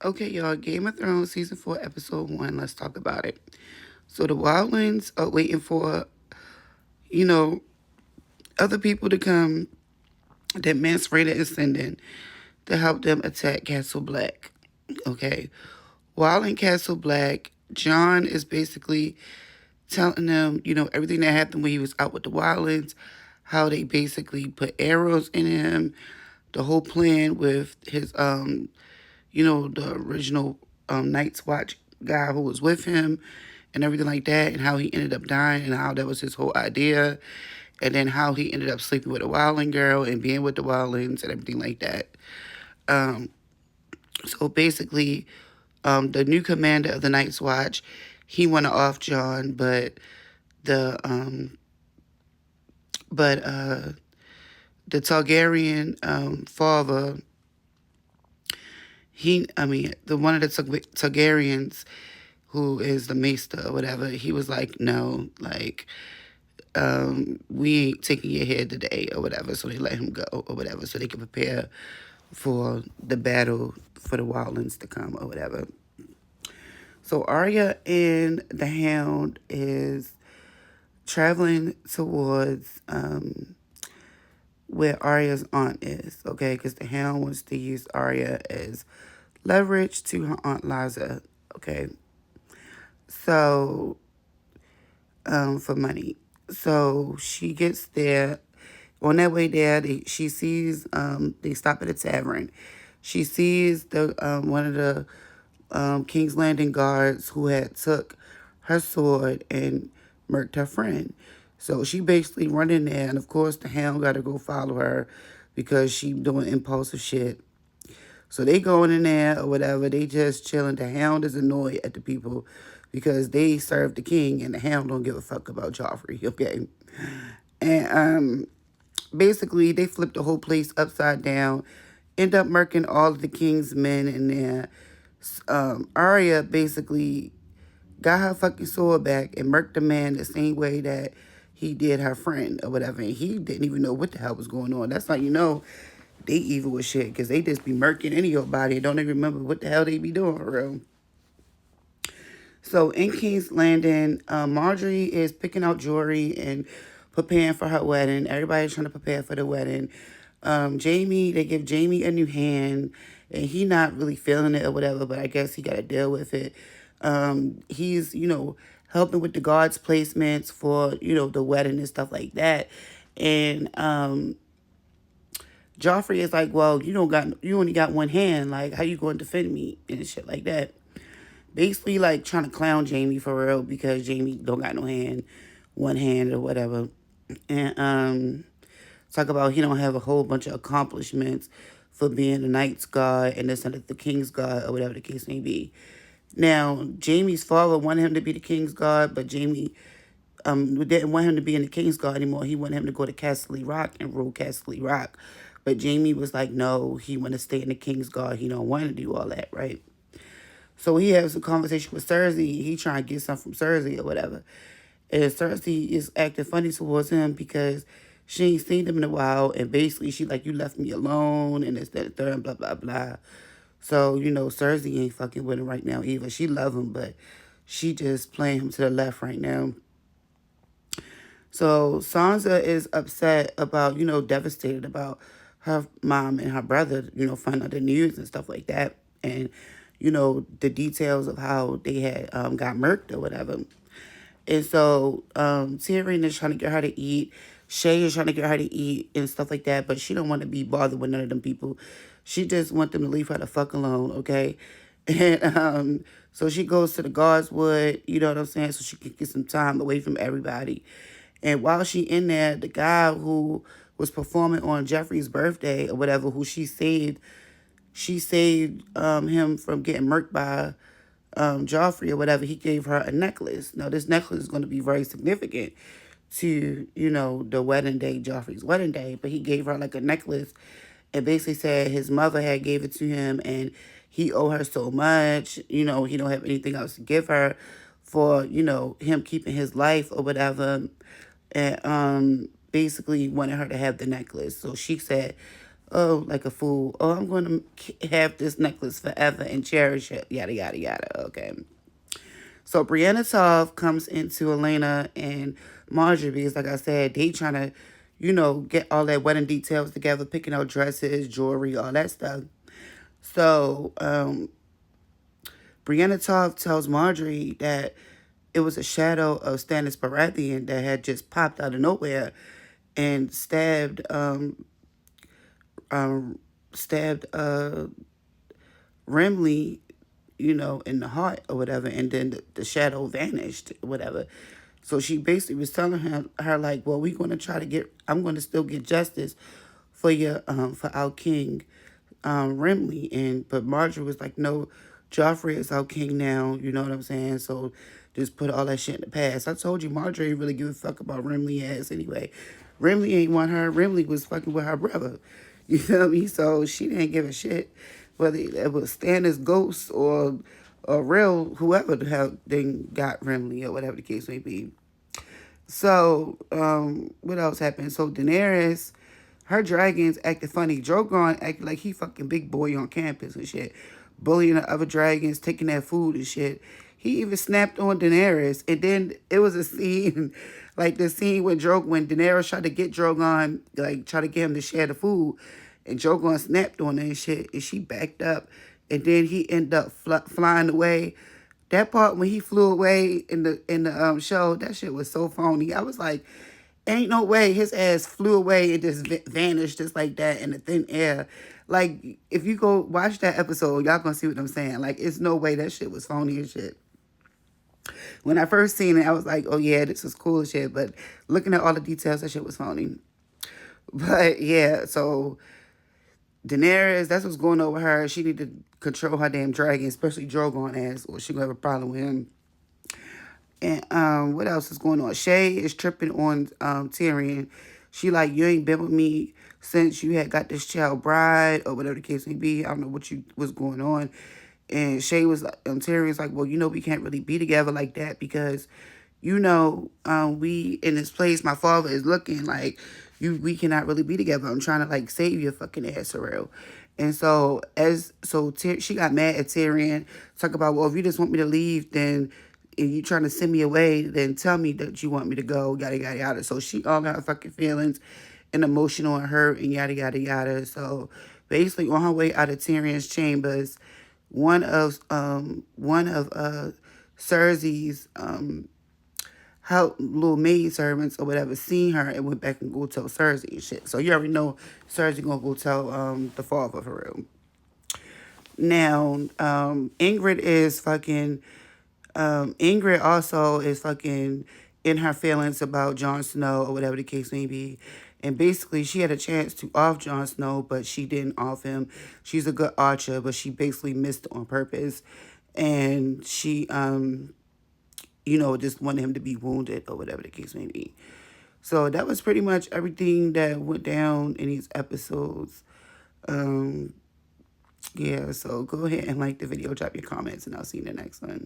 Okay, y'all, Game of Thrones season 4, episode 1. Let's talk about it. So the wildlings are waiting for, you know, other people to come that Mance Rayder is sending to help them attack Castle Black. Okay. While in Castle Black, John is basically telling them, everything that happened when he was out with the wildlings, how they basically put arrows in him, the whole plan with his the original Night's Watch guy who was with him and everything like that, and how he ended up dying and how that was his whole idea, and then how he ended up sleeping with a wildling girl and being with the wildlings and everything like that. Um, so basically, the new commander of the Night's Watch, he wanted off John, the um, but the Targaryen father, the one of the Targaryens who is the maester or whatever, he was like, no, like, we ain't taking your head today or whatever. So they let him go or whatever so they could prepare for the battle for the wildlings to come or whatever. So Arya and the Hound is traveling towards where Arya's aunt is, okay? Because the Hound wants to use Arya as leverage to her aunt Liza, okay? So, for money. So she gets there. On that way there, she sees, they stop at a tavern. She sees the one of the King's Landing guards who had took her sword and murked her friend. So she basically run in there, and of course the Hound got to go follow her because she doing impulsive shit. So they going in there or whatever. They just chilling. The Hound is annoyed at the people because they serve the king, and the Hound don't give a fuck about Joffrey. Okay, and basically they flip the whole place upside down. End up murking all of the king's men in there. Arya basically got her fucking sword back and murked the man the same way that he did her friend or whatever. And he didn't even know what the hell was going on. That's how you know they evil as shit, because they just be murking any old body and don't even remember what the hell they be doing for real. So in King's Landing, Marjorie is picking out jewelry and preparing for her wedding. Everybody's trying to prepare for the wedding. Jamie, they give Jamie a new hand, and he not really feeling it or whatever, but I guess he got to deal with it. He's, helping with the guards placements for, the wedding and stuff like that. And Joffrey is like, well, you only got one hand. Like, how you going to defend me and shit like that? Basically, like trying to clown Jamie for real because Jamie don't got no hand, one hand or whatever. And talk about he don't have a whole bunch of accomplishments for being the Knight's Guard and this and the King's Guard or whatever the case may be. Now, Jamie's father wanted him to be the King's Guard, but Jamie didn't want him to be in the King's Guard anymore. He wanted him to go to Castle Rock and rule Castle Rock. But Jamie was like, no, he want to stay in the King's Guard. He don't want to do all that, right? So he has a conversation with Cersei. He trying to get something from Cersei or whatever. And Cersei is acting funny towards him because she ain't seen him in a while. And basically, she like, you left me alone and this, that, third, and blah, blah, blah. So, Cersei ain't fucking with him right now either. She love him, but she just playing him to the left right now. So Sansa is upset about, devastated about her mom and her brother, finding out the news and stuff like that. And, the details of how they had got murked or whatever. And so Tyrion is trying to get her to eat. Shay is trying to get her to eat and stuff like that. But she don't want to be bothered with none of them people. She just want them to leave her the fuck alone, okay? And so she goes to the Guardswood, you know what I'm saying? So she can get some time away from everybody. And while she in there, the guy who was performing on Jeffrey's birthday or whatever, who she saved him from getting murked by Joffrey or whatever. He gave her a necklace. Now, this necklace is going to be very significant to, the wedding day, Joffrey's wedding day. But he gave her like a necklace and basically said his mother had gave it to him and he owe her so much. He don't have anything else to give her for, him keeping his life or whatever. And basically wanted her to have the necklace. So she said, oh, like a fool. Oh, I'm going to have this necklace forever and cherish it. Yada, yada, yada. Okay. So Brianna Toth comes into Elena and Marjorie because, like I said, they trying to, get all that wedding details together, picking out dresses, jewelry, all that stuff. So Brianna Toth tells Marjorie that it was a shadow of Stannis Baratheon that had just popped out of nowhere and stabbed Remley, in the heart or whatever, and then the shadow vanished, or whatever. So she basically was telling her like, well, I'm going to still get justice for for our king, Remley, but Marjorie was like, no, Joffrey is our king now. You know what I'm saying? So just put all that shit in the past. I told you, Marjorie didn't really give a fuck about Remley ass anyway. Remley ain't want her. Remley was fucking with her brother. You feel me? So she didn't give a shit whether it was Stannis Ghost or real whoever the hell they got Remley or whatever the case may be. So, what else happened? So Daenerys, her dragons acted funny. Drogon acted like he fucking big boy on campus and shit. Bullying the other dragons, taking their food and shit. He even snapped on Daenerys. And then it was a scene, like the scene when Daenerys tried to get Drogon, like try to get him to share the food. And Drogon snapped on her and shit. And she backed up. And then he ended up flying away. That part when he flew away in the show, that shit was so phony. I was like, ain't no way his ass flew away and just vanished just like that in the thin air. Like, if you go watch that episode, y'all gonna see what I'm saying. Like, it's no way that shit was phony and shit. When I first seen it, I was like, oh yeah, this is cool as shit. But looking at all the details, that shit was phony. But yeah, so Daenerys, that's what's going on with her. She need to control her damn dragon, especially Drogon ass, or she gonna have a problem with him. And what else is going on? Shay is tripping on Tyrion. She like, you ain't been with me since you had got this child bride or whatever the case may be. I don't know what's going on. And Shay was like, Tyrion's like, well, we can't really be together like that because, we in this place, my father is looking like we cannot really be together. I'm trying to like save your fucking ass for real. And she got mad at Tyrion, talk about, well, if you just want me to leave, then if you trying to send me away, then tell me that you want me to go, yada, yada, yada. So she all got her fucking feelings and emotional and hurt and yada, yada, yada. So basically on her way out of Tyrion's chambers, one of Cersei's little maid servants or whatever seen her and went back and go tell Cersei and shit. So you already know Cersei gonna go tell the father for real. Now, Ingrid is fucking Ingrid also is fucking in her feelings about Jon Snow or whatever the case may be. And basically, she had a chance to off Jon Snow, but she didn't off him. She's a good archer, but she basically missed on purpose. And she, just wanted him to be wounded or whatever the case may be. So that was pretty much everything that went down in these episodes. Yeah, so go ahead and like the video, drop your comments, and I'll see you in the next one.